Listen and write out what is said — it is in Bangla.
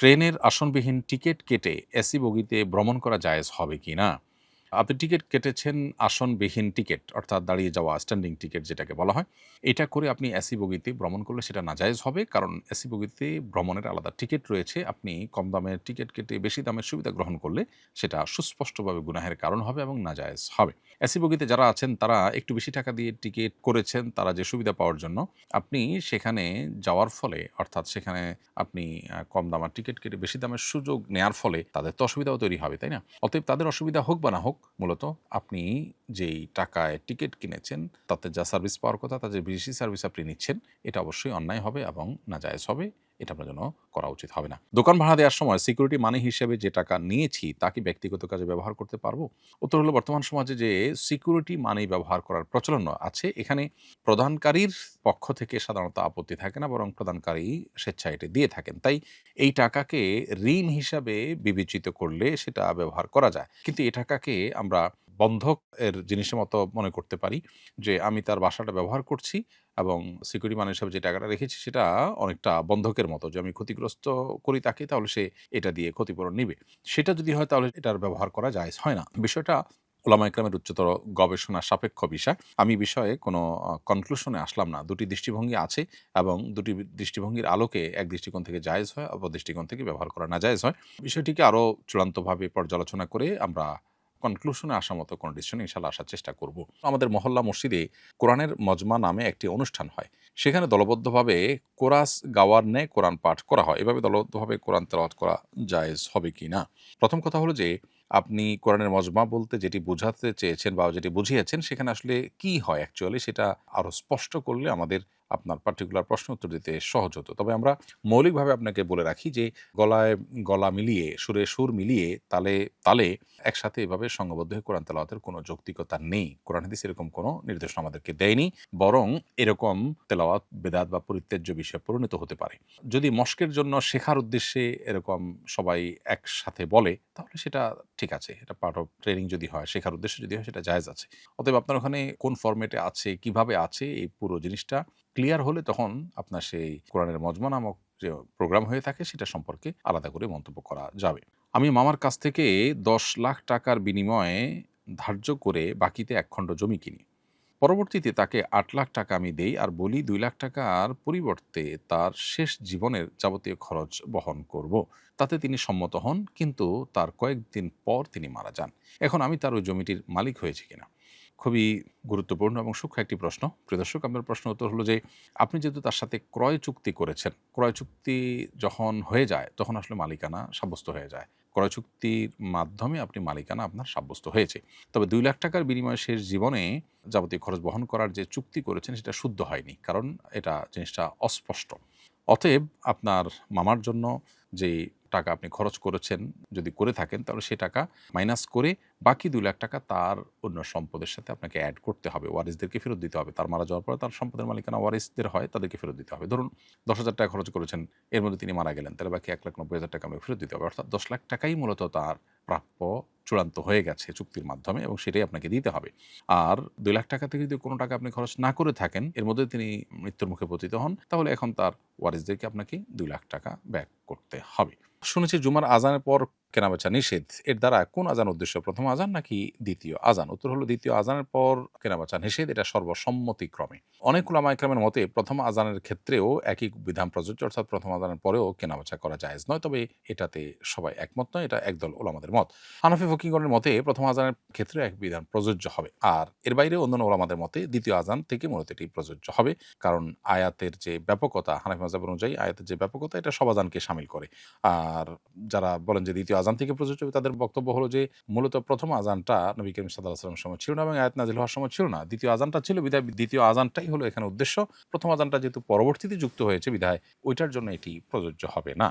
ট্রেনের আসনবিহীন টিকিট কেটে এসি বগিতে ভ্রমণ করা জায়েজ হবে কিনা? আপনি টিকিট কেটেছেন আসনবিহীন টিকিট অর্থাৎ দাঁড়িয়ে যাওয়া স্ট্যান্ডিং টিকিট যেটাকে বলা হয়। এটা করে আপনি এসি বগিতে ভ্রমণ করলে সেটা নাজায়েজ হবে। কারণ এসি বগিতে ভ্রমণের আলাদা টিকিট রয়েছে। আপনি কম দামের টিকিট কেটে বেশি দামের সুবিধা গ্রহণ করলে সেটা সুস্পষ্টভাবে গুনাহের কারণ হবে এবং নাজায়েজ হবে। এসি বগিতে যারা আছেন তারা একটু বেশি টাকা দিয়ে টিকিট করেছেন তারা যে সুবিধা পাওয়ার জন্য, আপনি সেখানে যাওয়ার ফলে অর্থাৎ সেখানে আপনি কম দামের টিকিট কেটে বেশি দামের সুযোগ নেয়ার ফলে তাদের তো অসুবিধাও তৈরি হবে, তাই না? অতএব তাদের অসুবিধা হোক বা না হোক, মূলত আপনি যেই টাকায় টিকিট কিনেছেন তাতে যা সার্ভিস পাওয়ার কথা তার যে বেশি সার্ভিস আপনি নিচ্ছেন, এটা অবশ্যই অন্যায় হবে এবং নাজায়েজ হবে। এটা আপনার জন্য করা উচিত হবে না। দোকান ভাড়া দেওয়ার সময় সিকিউরিটি মানি হিসেবে যে টাকা নিয়েছি তা কি ব্যক্তিগত কাজে ব্যবহার করতে পারবো? উত্তর হলো, বর্তমান সমাজে যে সিকিউরিটি মানি ব্যবহার করার প্রচলন আছে, এখানে প্রদানকারীর পক্ষ থেকে সাধারণত আপত্তি থাকে না, বরং প্রদানকারী স্বেচ্ছায় এটি দিয়ে থাকেন। তাই এই টাকাকে ঋণ হিসাবে বিবেচিত করলে সেটা ব্যবহার করা যায়। কিন্তু এই টাকাকে আমরা বন্ধক এর জিনিসের মতো মনে করতে পারি যে, আমি তার বাসাটা ব্যবহার করছি এবং সিকিউরিটি মানি হিসাবে যে টাকাটা রেখেছি সেটা অনেকটা বন্ধকের মতো, যে আমি ক্ষতিগ্রস্ত করি তাকে, তাহলে সে এটা দিয়ে ক্ষতিপূরণ নিবে। সেটা যদি হয় তাহলে এটার ব্যবহার করা জায়েজ হয় না। বিষয়টা উলামা ইকরামের উচ্চতর গবেষণা সাপেক্ষ বিষয়। আমি বিষয়ে কোনো কনক্লুশনে আসলাম না। দুটি দৃষ্টিভঙ্গি আছে এবং দুটি দৃষ্টিভঙ্গির আলোকে এক দৃষ্টিকোণ থেকে জায়েজ হয়, অপর দৃষ্টিকোণ থেকে ব্যবহার করা নাজায়েজ হয়। বিষয়টিকে আরো চূড়ান্তভাবে পর্যালোচনা করে আমরা কনক্লুশনে আসার মতো কোনো ডিসিশনে ইনশাআল্লাহ আসার চেষ্টা করব। আমাদের মহল্লা মসজিদে কোরআনের মজমা নামে একটি অনুষ্ঠান হয়। সেখানে দলবদ্ধভাবে কোরাস গাওয়ার ন্যায় কোরআন পাঠ করা হয়। এভাবে দলবদ্ধভাবে কোরআন তেলাওয়াত করা জায়েজ হবে কিনা? প্রথম কথা হলো যে, আপনি কোরআনের মজমা বলতে যেটি বোঝাতে চেয়েছেন বা যেটি বুঝিয়েছেন সেখানে আসলে কি হয় অ্যাকচুয়ালি, সেটা আরো স্পষ্ট করলে আমাদের আপনার পার্টিকুলার প্রশ্ন উত্তর দিতে সহজ হতো। তবে আমরা মৌলিকভাবে আপনাকে বলে রাখি যে, গলায় গলা মিলিয়ে, সুরে সুর মিলিয়ে, তালে তালে একসাথে এভাবে সংঘবদ্ধ হয়ে কোরআন তেলাওয়াতের কোনো যৌক্তিকতা নেই। কোরআন হাদিস এরকম কোনো নির্দেশনা আমাদেরকে দেয়নি। বরং এরকম তেলাওয়াত বেদাত বা পরিত্যাজ্য বিষয়ে পরিণত হতে পারে। যদি মস্কের জন্য শেখার উদ্দেশ্যে এরকম সবাই একসাথে বলে, তাহলে সেটা ঠিক আছে। এটা পার্ট অফ ট্রেনিং যদি হয়, শেখার উদ্দেশ্যে যদি হয়, সেটা জায়েজ আছে। অতএব আপনার ওখানে কোন ফরম্যাটে আছে, কিভাবে আছে, এই পুরো জিনিসটা ক্লিয়ার হলে তখন আপনার সেই কোরআনের মজমা নামক যে প্রোগ্রাম হয়ে থাকে সেটা সম্পর্কে আলাদা করে মন্তব্য করা যাবে। আমি মামার কাছ থেকে ১০ লাখ টাকার বিনিময়ে ধার্য করে বাকিতে ১ খণ্ড জমি কিনি। পরবর্তীতে তাকে ৮ লাখ টাকা আমি দেই আর বলি ২ লাখ টাকার পরিবর্তে তার শেষ জীবনের যাবতীয় খরচ বহন করব। তাতে তিনি সম্মত হন, কিন্তু তার কয়েকদিন পর তিনি মারা যান। এখন আমি তার ওই জমিটির মালিক হয়েছি কিনা? খুবই গুরুত্বপূর্ণ এবং সূক্ষ্ম একটি প্রশ্ন। প্রিয় দর্শক, আপনার প্রশ্ন উত্তর হলো যে, আপনি যেহেতু তার সাথে ক্রয় চুক্তি করেছেন, ক্রয় চুক্তি যখন হয়ে যায় তখন আসলে মালিকানা সাব্যস্ত হয়ে যায়। ক্রয় চুক্তির মাধ্যমে আপনি মালিকানা আপনার সাব্যস্ত হয়েছে। তবে ২ লাখ টাকার বিনিময়ে শেষ জীবনে যাবতীয় খরচ বহন করার যে চুক্তি করেছেন সেটা শুদ্ধ হয়নি। কারণ এটা জিনিসটা অস্পষ্ট। অতএব আপনার মামার জন্য যেই টাকা আপনি খরচ করেছেন, যদি করে থাকেন তাহলে সে টাকা মাইনাস করে বাকি ২ লাখ টাকা তার অন্য সম্পদের সাথে আপনাকে এড করতে হবে। ওয়ারিসদেরকে ফেরত দিতে হবে। তার মারা যাওয়ার পরে তার সম্পদের মালিকানা ওয়ারিসদের হয়, তাদেরকে ফেরত দিতে হবে। ধরুন ১০,০০০ টাকা খরচ করেছেন, এর মধ্যে তিনি মারা গেলেন। তাহলে বাকি ১,৯০,০০০ টাকা আপনাকে ফেরত দিতে হবে। অর্থাৎ ১০ লাখ টাকাই মূলত তার প্রাপ্য চূড়ান্ত হয়ে গেছে চুক্তির মাধ্যমে এবং সেটাই আপনাকে দিতে হবে। আর ২ লাখ টাকা থেকে যদি কোনো টাকা আপনি খরচ না করে থাকেন, এর মধ্যে তিনি মৃত্যুর মুখে পতিত হন, তাহলে এখন তার ওয়ারিসদেরকে আপনাকে ২ লাখ টাকা ব্যাক করতে হবে। শুনেছি জুমার আজানের পর কেনাবেচা নিষেধ। এর দ্বারা কোন আজান উদ্দেশ্য? প্রথম আজান নাকি দ্বিতীয় আজান? উত্তর হলো দ্বিতীয় আজানের পর কেনাবেচা নিষেধ। এটা সর্বসম্মতিক্রমে। অনেক উলামা ইকরামের মতে প্রথম আজানের ক্ষেত্রেও একই বিধান প্রযোজ্য, অর্থাৎ প্রথম আজানের পরেও কেনাবেচা করা জায়েজ নয়। তবে এটাতে সবাই একমত নয়, এটা একদল উলামাদের মত। হানাফি ফকিহগণের মতে প্রথম আজানের ক্ষেত্রে এক বিধান প্রযোজ্য হবে। আর এর বাইরে অন্যান্য উলামাদের মতে দ্বিতীয় আজান থেকে মূলত এটি প্রযোজ্য হবে। কারণ আয়াতের যে ব্যাপকতা, হানাফি মাযহাব অনুযায়ী আয়াতের যে ব্যাপকতা, এটা সব আজানকে শামিল করে। আর যারা বলেন যে দ্বিতীয় আজান থেকে প্রযোজ্য হবে, তাদের বক্তব্য হলো যে, মূলত প্রথম আজানটা নবী করিম সাল্লাল্লাহু আলাইহি ওয়াসাল্লামের সময় ছিল না এবং আয়াত নাযিল হওয়ার সময় ছিল না। দ্বিতীয় আজানটা ছিল বিধায় দ্বিতীয় আজানটাই হলো এখানে উদ্দেশ্য। প্রথম আজানটা যেহেতু পরবর্তীতে যুক্ত হয়েছে বিধায় ওইটার জন্য এটি প্রযোজ্য হবে না।